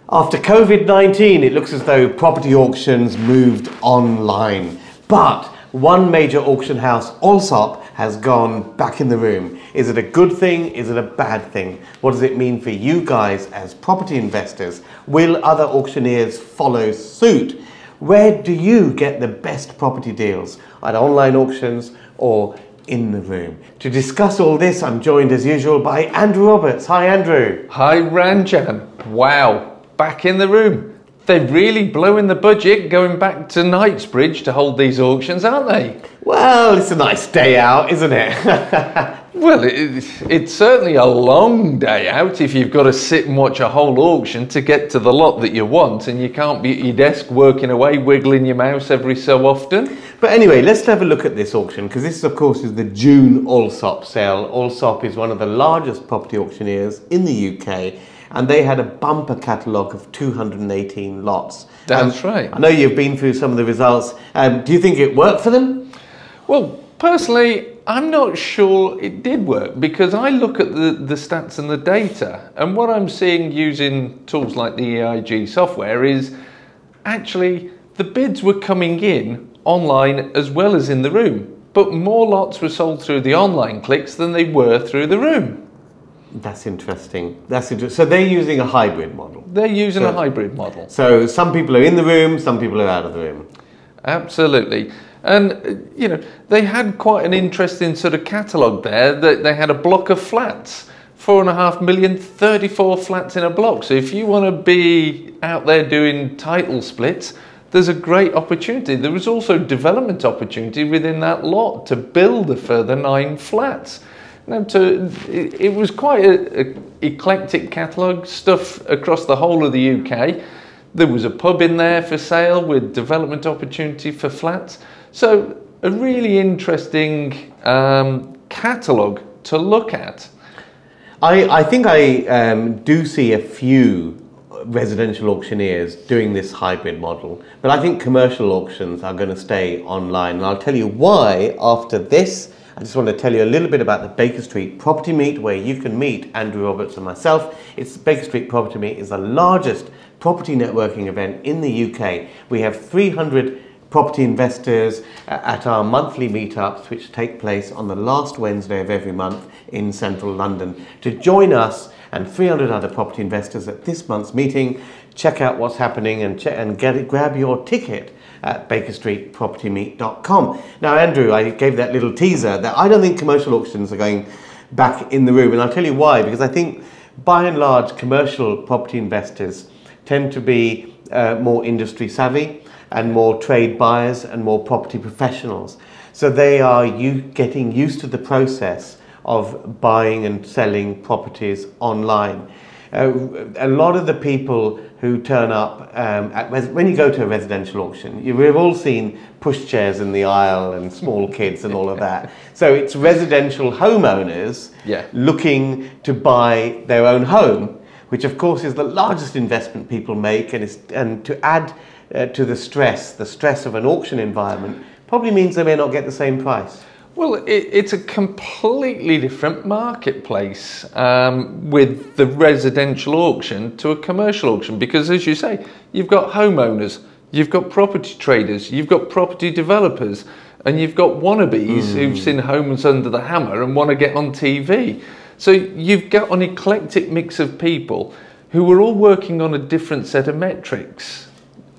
After COVID-19, it looks as though property auctions moved online. But one major auction house, Allsop, has gone back in the room. Is it a good thing? Is it a bad thing? What does it mean for you guys as property investors? Will other auctioneers follow suit? Where do you get the best property deals? At online auctions or in the room? To discuss all this, I'm joined as usual by Andrew Roberts. Hi, Andrew. Hi, Ranjan. Wow. Back in the room. They're really blowing the budget going back to Knightsbridge to hold these auctions, aren't they? Well, it's a nice day out, isn't it? Well, it's certainly a long day out if you've got to sit and watch a whole auction to get to the lot that you want, and you can't be at your desk working away, wiggling your mouse every so often. But anyway, let's have a look at this auction, because this, of course, is the June Allsop sale. Allsop is one of the largest property auctioneers in the UK, and they had a bumper catalogue of 218 lots. That's right. I know you've been through some of the results. Do you think it worked for them? Well, personally, I'm not sure it did work, because I look at the stats and the data, and what I'm seeing using tools like the EIG software is actually the bids were coming in online as well as in the room, but more lots were sold through the online clicks than they were through the room. That's interesting. That's interesting. So they're using a hybrid model. They're using a hybrid model. So some people are in the room, some people are out of the room. Absolutely. And, you know, they had quite an interesting sort of catalogue there. They had a block of flats, 4.5 million, 34 flats in a block. So if you want to be out there doing title splits, there's a great opportunity. There was also development opportunity within that lot to build a further 9 flats. Now, it was quite an eclectic catalogue, stuff across the whole of the UK. There was a pub in there for sale with development opportunity for flats. So a really interesting catalogue to look at. I think I do see a few residential auctioneers doing this hybrid model, but I think commercial auctions are going to stay online. And I'll tell you why after this. I just want to tell you a little bit about the Baker Street Property Meet, where you can meet Andrew Roberts and myself. It's Baker Street Property Meet is the largest property networking event in the UK. We have 300 property investors at our monthly meetups, which take place on the last Wednesday of every month in central London. To join us and 300 other property investors at this month's meeting, check out what's happening and grab your ticket at bakerstreetpropertymeet.com. Now, Andrew, I gave that little teaser that I don't think commercial auctions are going back in the room, and I'll tell you why. Because I think, by and large, commercial property investors tend to be more industry savvy and more trade buyers and more property professionals. So they are getting used to the process of buying and selling properties online. A lot of the people who turn up when you go to a residential auction, we've all seen pushchairs in the aisle and small kids and all of that. So it's residential homeowners looking to buy their own home, which of course is the largest investment people make, and to add to the stress of an auction environment probably means they may not get the same price. Well, it's a completely different marketplace with the residential auction to a commercial auction, because, as you say, you've got homeowners, you've got property traders, you've got property developers, and you've got wannabes who've seen Homes Under the Hammer and want to get on TV. So you've got an eclectic mix of people who are all working on a different set of metrics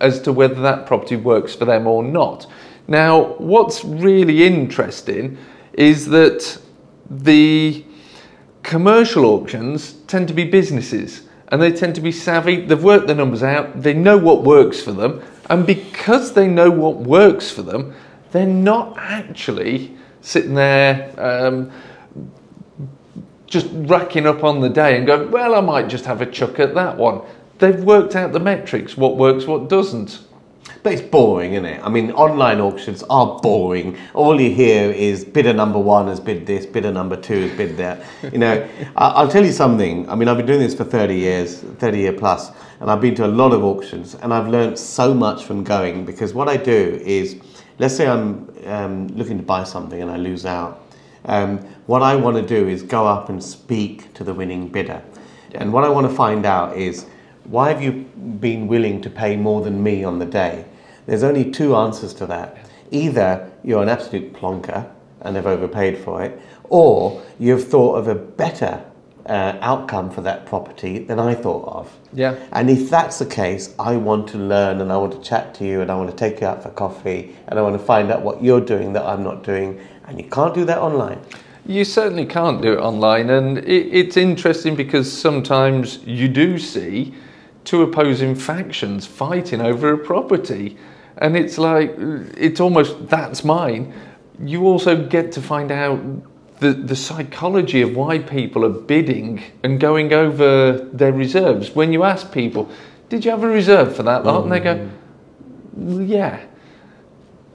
as to whether that property works for them or not. Now, what's really interesting is that the commercial auctions tend to be businesses, and they tend to be savvy. They've worked the numbers out, they know what works for them, and because they know what works for them, they're not actually sitting there just racking up on the day and going, well, I might just have a chuck at that one. They've worked out the metrics, what works, what doesn't. But it's boring, isn't it? I mean, online auctions are boring. All you hear is bidder number 1 has bid this, bidder number 2 has bid that. You know, I'll tell you something. I mean, I've been doing this for 30 years, 30 year plus, and I've been to a lot of auctions, and I've learned so much from going, because what I do is, let's say I'm looking to buy something and I lose out. What I want to do is go up and speak to the winning bidder. And what I want to find out is, why have you been willing to pay more than me on the day? There's only two answers to that. Either you're an absolute plonker and have overpaid for it, or you've thought of a better outcome for that property than I thought of. Yeah. And if that's the case, I want to learn, and I want to chat to you, and I want to take you out for coffee, and I want to find out what you're doing that I'm not doing. And you can't do that online. You certainly can't do it online, and it's interesting because sometimes you do see two opposing factions fighting over a property, and it's like, it's almost, that's mine. You also get to find out the psychology of why people are bidding and going over their reserves. When you ask people, did you have a reserve for that lot? And they go, well, yeah.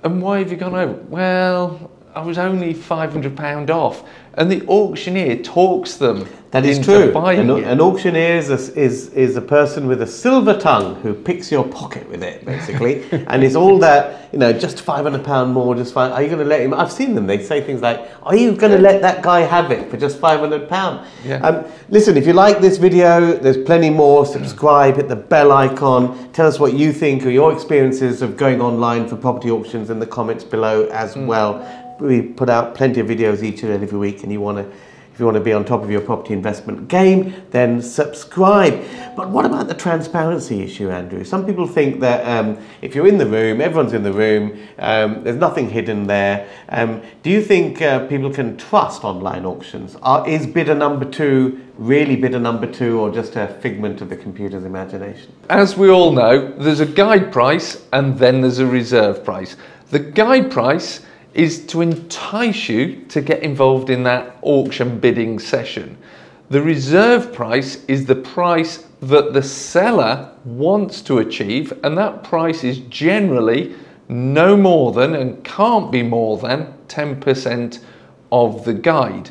And why have you gone over? Well, I was only £500 off. And the auctioneer talks them. That is into true. buying it. An auctioneer is a person with a silver tongue who picks your pocket with it, basically. And it's all that, just £500 more, just fine. Are you going to let him? I've seen them. They say things like, are you going to let that guy have it for just £500? Yeah. Listen, if you like this video, there's plenty more. Subscribe, hit the bell icon. Tell us what you think or your experiences of going online for property auctions in the comments below as well. We put out plenty of videos each and every week, and if you want to be on top of your property investment game, then subscribe. But what about the transparency issue, Andrew? Some people think that if you're in the room, everyone's in the room, there's nothing hidden there. Do you think people can trust online auctions? Is bidder number two really bidder number two, or just a figment of the computer's imagination? As we all know, there's a guide price and then there's a reserve price. The guide price is to entice you to get involved in that auction bidding session. The reserve price is the price that the seller wants to achieve, and that price is generally no more than, and can't be more than, 10% of the guide.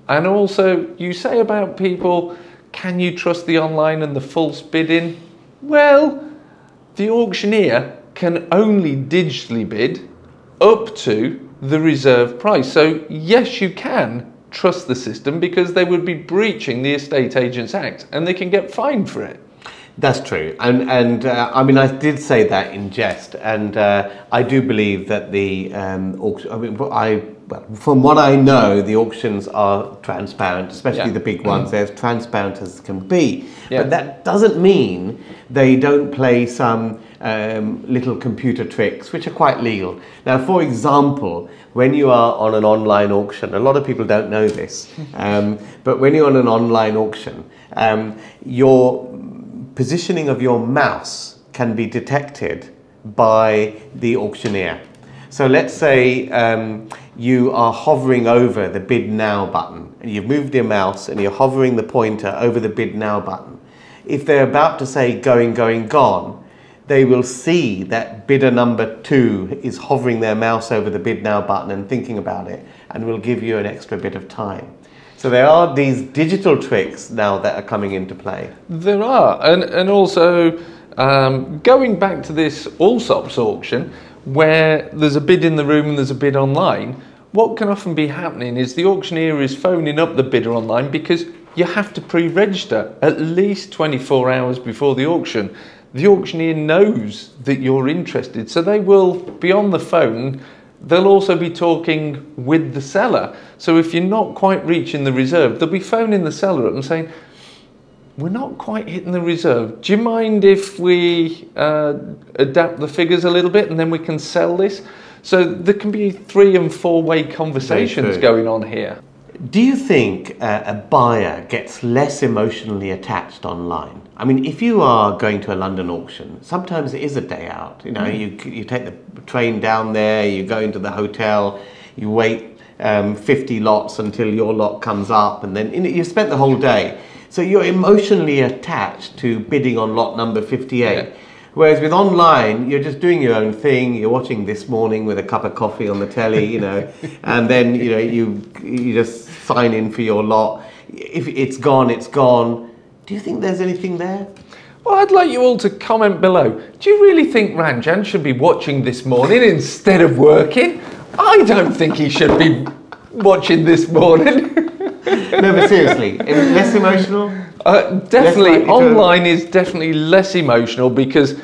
And also, you say about people, can you trust the online and the false bidding? Well, the auctioneer can only digitally bid up to the reserve price. So yes, you can trust the system, because they would be breaching the Estate Agents Act and they can get fined for it. That's true, and I mean, I did say that in jest, and I do believe that the auction. I mean, well, from what I know, the auctions are transparent, especially the big ones. They're as transparent as can be. Yeah. But that doesn't mean they don't play some little computer tricks, which are quite legal. Now, for example, when you are on an online auction, a lot of people don't know this, but when you're on an online auction, your positioning of your mouse can be detected by the auctioneer. So let's say you are hovering over the bid now button, and you've moved your mouse and you're hovering the pointer over the bid now button. If they're about to say going, going, gone, they will see that bidder number two is hovering their mouse over the bid now button and thinking about it, and will give you an extra bit of time. So there are these digital tricks now that are coming into play. There are, and also going back to this Allsops auction, where there's a bid in the room and there's a bid online, what can often be happening is the auctioneer is phoning up the bidder online, because you have to pre-register at least 24 hours before the auction. The auctioneer knows that you're interested, so they will be on the phone. They'll also be talking with the seller. So if you're not quite reaching the reserve, they'll be phoning the seller up and saying, we're not quite hitting the reserve. Do you mind if we adapt the figures a little bit and then we can sell this? So there can be 3- and 4-way conversations going on here. Do you think a buyer gets less emotionally attached online? I mean, if you are going to a London auction, sometimes it is a day out. You know, you take the train down there, you go into the hotel, you wait 50 lots until your lot comes up, and then you spent the whole day. So you're emotionally attached to bidding on lot number 58. Yeah. Whereas with online, you're just doing your own thing. You're watching This Morning with a cup of coffee on the telly, you know, and then you just sign in for your lot. If it's gone, it's gone. Do you think there's anything there? Well, I'd like you all to comment below. Do you really think Ranjan should be watching This Morning instead of working? I don't think he should be watching This Morning. No, but seriously, less emotional? Definitely, online is definitely less emotional because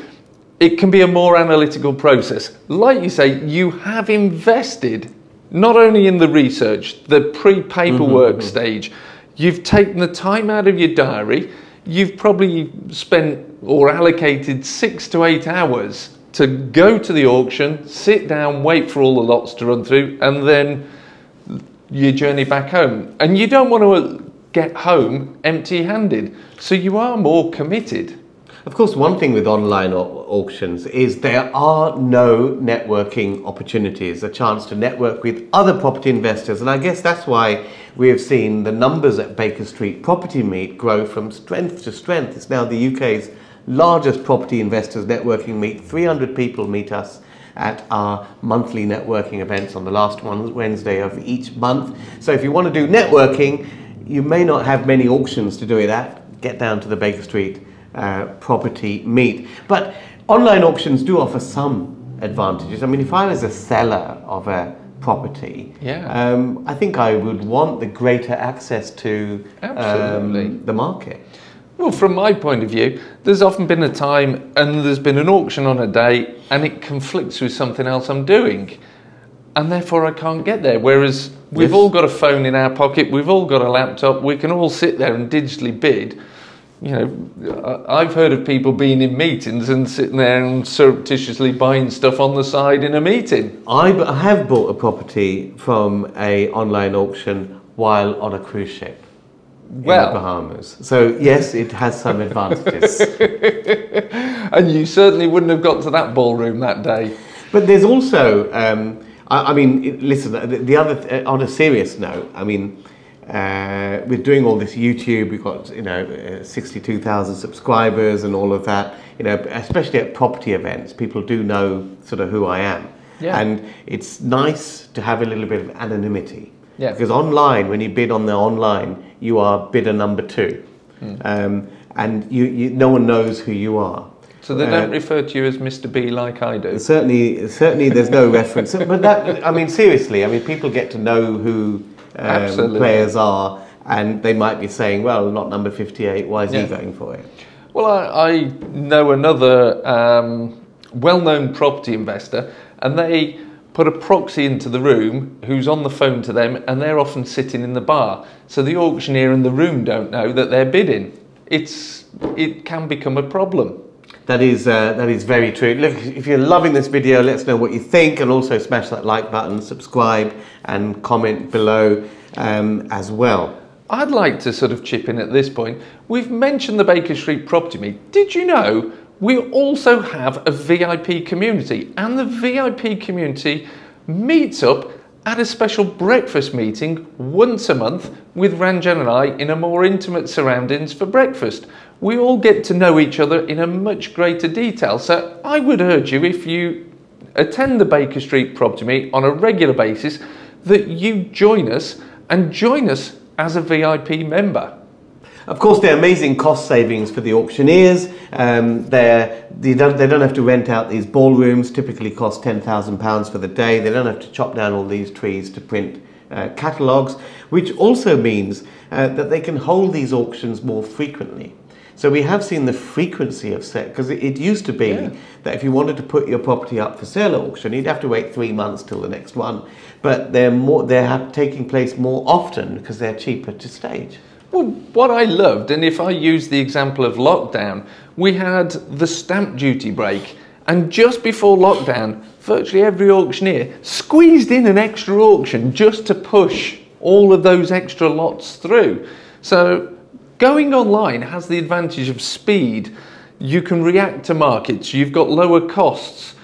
it can be a more analytical process. Like you say, you have invested not only in the research, the pre-paperwork stage, you've taken the time out of your diary, you've probably spent or allocated 6 to 8 hours to go to the auction, sit down, wait for all the lots to run through, and then your journey back home. And you don't want to get home empty-handed, so you are more committed. Of course, one thing with online auctions is there are no networking opportunities, a chance to network with other property investors. And I guess that's why we have seen the numbers at Baker Street Property Meet grow from strength to strength. It's now the UK's largest property investors networking meet. 300 people meet us at our monthly networking events on the last Wednesday of each month. So if you want to do networking, you may not have many auctions to do it at. Get down to the Baker Street Property Meet. But online auctions do offer some advantages. I mean, if I was a seller of a property, I think I would want the greater access to the market. Well, from my point of view, there's often been a time and there's been an auction on a day and it conflicts with something else I'm doing, and therefore I can't get there. Whereas we've all got a phone in our pocket, we've all got a laptop, we can all sit there and digitally bid. You know, I've heard of people being in meetings and sitting there and surreptitiously buying stuff on the side in a meeting. I have bought a property from an online auction while on a cruise ship. In the Bahamas. So yes, it has some advantages. And you certainly wouldn't have got to that ballroom that day. But there's also, I mean, listen, the other, on a serious note, I mean, we're doing all this YouTube, we've got, 62,000 subscribers and all of that, especially at property events, people do know sort of who I am. Yeah. And it's nice to have a little bit of anonymity. Yeah. Because online, when you bid on the online, you are bidder number 2. And you no one knows who you are. So they don't refer to you as Mr. B like I do? Certainly there's no reference. But that, I mean, seriously, I mean, people get to know who players are, and they might be saying, well, not number 58, why is he going for it? Well, I know another well-known property investor, and they put a proxy into the room who's on the phone to them, and they're often sitting in the bar. So the auctioneer in the room don't know that they're bidding. It can become a problem. That is very true. Look, if you're loving this video, let us know what you think, and also smash that like button, subscribe, and comment below as well. I'd like to sort of chip in at this point. We've mentioned the Baker Street Property Meet. Did you know we also have a VIP community, and the VIP community meets up at a special breakfast meeting once a month with Ranjan and I in a more intimate surroundings for breakfast. We all get to know each other in a much greater detail. So I would urge you, if you attend the Baker Street Property Meet on a regular basis, that you join us, and join us as a VIP member. Of course, there are amazing cost savings for the auctioneers. They don't have to rent out these ballrooms, typically cost £10,000 for the day. They don't have to chop down all these trees to print catalogues, which also means that they can hold these auctions more frequently. So we have seen the frequency of sale, because it used to be that if you wanted to put your property up for sale at auction, you'd have to wait 3 months till the next one. But they're taking place more often because they're cheaper to stage. Well, what I loved, and if I use the example of lockdown, we had the stamp duty break, and just before lockdown, virtually every auctioneer squeezed in an extra auction just to push all of those extra lots through. So going online has the advantage of speed. You can react to markets, you've got lower costs,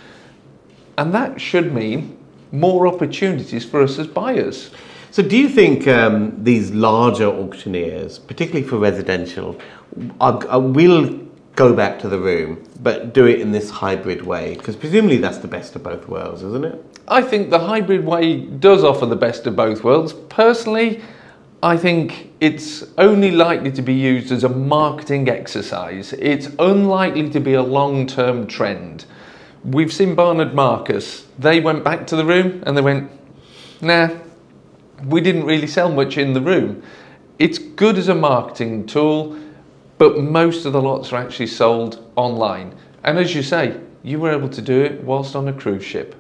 and that should mean more opportunities for us as buyers. So do you think these larger auctioneers, particularly for residential, will go back to the room, but do it in this hybrid way? Because presumably that's the best of both worlds, isn't it? I think the hybrid way does offer the best of both worlds. Personally, I think it's only likely to be used as a marketing exercise. It's unlikely to be a long-term trend. We've seen Barnard Marcus. They went back to the room and they went, nah, we didn't really sell much in the room. It's good as a marketing tool, but most of the lots are actually sold online. And as you say, you were able to do it whilst on a cruise ship.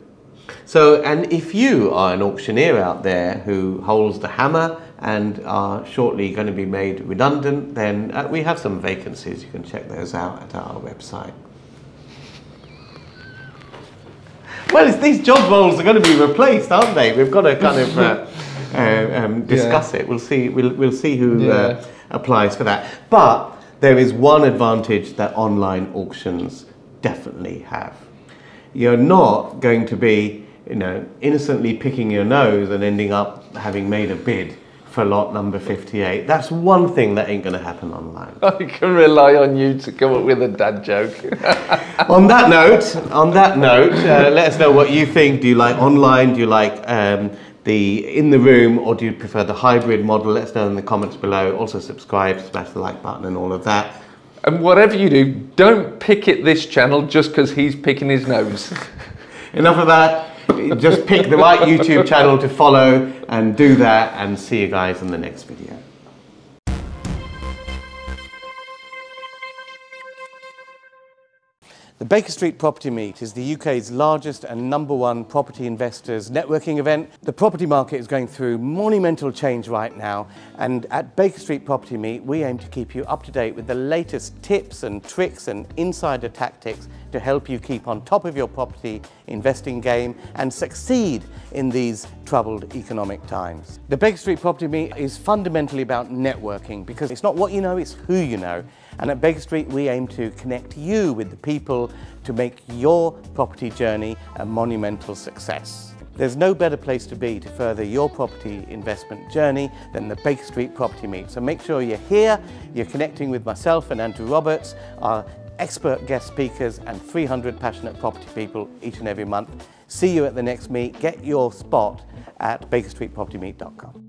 So, and if you are an auctioneer out there who holds the hammer and are shortly going to be made redundant, then we have some vacancies. You can check those out at our website. Well, these job roles are going to be replaced, aren't they? We've got to kind of discuss it. We'll see. We'll see who applies for that. But there is one advantage that online auctions definitely have. You're not going to be, innocently picking your nose and ending up having made a bid for lot number 58. That's one thing that ain't going to happen online. I can rely on you to come up with a dad joke. On that note, let us know what you think. Do you like online? Do you like the in the room, or do you prefer the hybrid model? Let us know in the comments below. Also subscribe, smash the like button and all of that. And whatever you do, don't pick at this channel just because he's picking his nose. Enough of that. Just pick the right YouTube channel to follow and do that, and see you guys in the next video. The Baker Street Property Meet is the UK's largest and #1 property investors networking event. The property market is going through monumental change right now, and at Baker Street Property Meet we aim to keep you up to date with the latest tips and tricks and insider tactics to help you keep on top of your property investing game and succeed in these troubled economic times. The Baker Street Property Meet is fundamentally about networking, because it's not what you know, it's who you know. And at Baker Street, we aim to connect you with the people to make your property journey a monumental success. There's no better place to be to further your property investment journey than the Baker Street Property Meet. So make sure you're here, you're connecting with myself and Andrew Roberts, our expert guest speakers, and 300 passionate property people each and every month. See you at the next meet. Get your spot at bakerstreetpropertymeet.com.